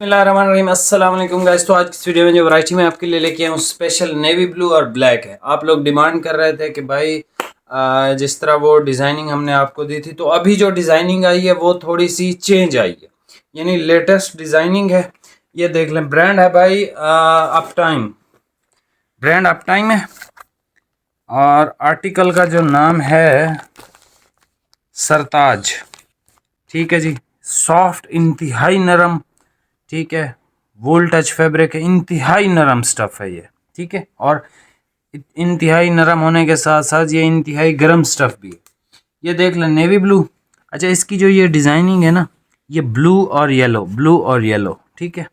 बिस्मिल्लाहिर्रहमानिर्रहीम, अस्सलाम वालेकुम गाइस। तो आज की इस वीडियो में जो वैरायटी मैं आपके लिए लेके आया हूँ स्पेशल नेवी ब्लू और ब्लैक है। आप लोग डिमांड कर रहे थे कि भाई जिस तरह वो डिज़ाइनिंग हमने आपको दी थी, तो अभी जो डिज़ाइनिंग आई है वो थोड़ी सी चेंज आई है, यानी लेटेस्ट डिज़ाइनिंग है। ये देख लें, ब्रांड है भाई up time, brand up time है और आर्टिकल का जो नाम है सरताज। ठीक है जी, सॉफ्ट इंतहाई नरम, ठीक है, वूल टच फैब्रिक है, इंतहाई नरम स्टफ़ है ये। ठीक है, और इंतहाई नरम होने के साथ साथ ये इंतहाई गर्म स्टफ़ भी है। ये देख लें, नेवी ब्लू। अच्छा, इसकी जो ये डिज़ाइनिंग है ना, ये ब्लू और येलो, ब्लू और येलो, ठीक है,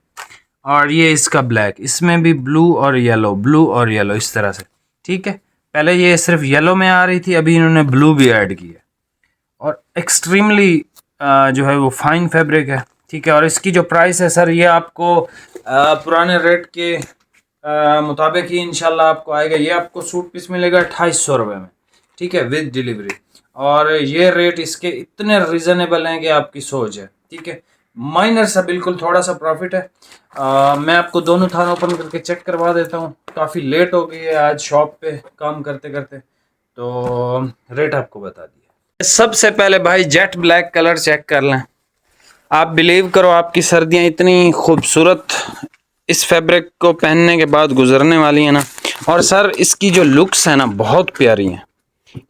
और ये इसका ब्लैक, इसमें भी ब्लू और येलो, ब्लू और येलो इस तरह से। ठीक है, पहले ये सिर्फ येलो में आ रही थी, अभी इन्होंने ब्लू भी ऐड किया और एक्सट्रीमली जो है वो फाइन फैब्रिक है। ठीक है, और इसकी जो प्राइस है सर, ये आपको पुराने रेट के मुताबिक ही इंशाल्लाह आपको आएगा। ये आपको सूट पीस मिलेगा 2800 रुपये में, ठीक है, विद डिलीवरी। और ये रेट इसके इतने रिजनेबल हैं कि आपकी सोच है। ठीक है, माइनर सा बिल्कुल थोड़ा सा प्रॉफिट है। मैं आपको दोनों थान ओपन करके चेक करवा देता हूँ। काफ़ी लेट हो गई है आज शॉप पे काम करते करते, तो रेट आपको बता दिया। सबसे पहले भाई जेट ब्लैक कलर चेक कर लें। आप बिलीव करो, आपकी सर्दियाँ इतनी खूबसूरत इस फैब्रिक को पहनने के बाद गुजरने वाली है ना। और सर इसकी जो लुक्स है ना, बहुत प्यारी हैं।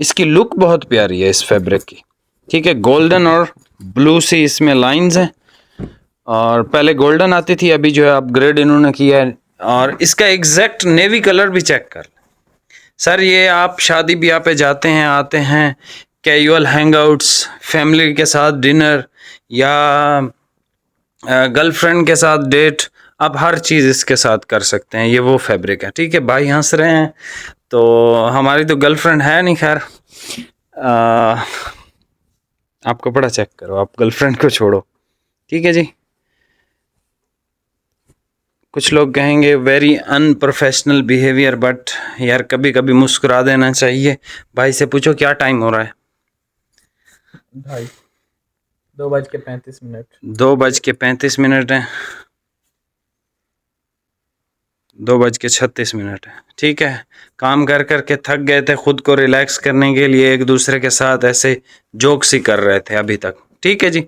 इसकी लुक बहुत प्यारी है इस फैब्रिक की। ठीक है, गोल्डन और ब्लू सी इसमें लाइंस हैं, और पहले गोल्डन आती थी, अभी जो है अपग्रेड इन्होंने किया है। और इसका एग्जैक्ट नेवी कलर भी चेक कर लें सर। ये आप शादी ब्याह पे जाते हैं, आते हैं, कैजुअल हैंगआउट्स, फैमिली के साथ डिनर या गर्लफ्रेंड के साथ डेट, आप हर चीज़ इसके साथ कर सकते हैं। ये वो फैब्रिक है। ठीक है, भाई हंस रहे हैं, तो हमारी तो गर्लफ्रेंड है नहीं, खैर आप कपड़ा चेक करो, आप गर्लफ्रेंड को छोड़ो। ठीक है जी, कुछ लोग कहेंगे वेरी अनप्रोफेशनल बिहेवियर, बट यार कभी कभी मुस्कुरा देना चाहिए। भाई से पूछो क्या टाइम हो रहा है। भाई 2:35। 2:35 है, 2:36 है। ठीक है, काम कर कर के थक गए थे, खुद को रिलैक्स करने के लिए एक दूसरे के साथ ऐसे जोक्स ही कर रहे थे अभी तक। ठीक है जी,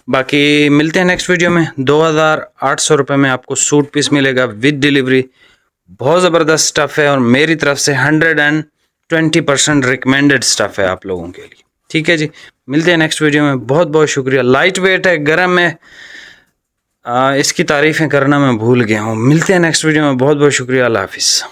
बाकी मिलते हैं नेक्स्ट वीडियो में। 2800 रुपये में आपको सूट पीस मिलेगा विद डिलीवरी। बहुत ज़बरदस्त स्टफ़ है और मेरी तरफ से 120% रिकमेंडेड स्टफ़ है आप लोगों के लिए। ठीक है जी, मिलते हैं नेक्स्ट वीडियो में। बहुत बहुत शुक्रिया। लाइट वेट है, गर्म है, इसकी तारीफ़ें करना मैं भूल गया हूँ। मिलते हैं नेक्स्ट वीडियो में। बहुत बहुत शुक्रिया। अल्लाह हाफिज़।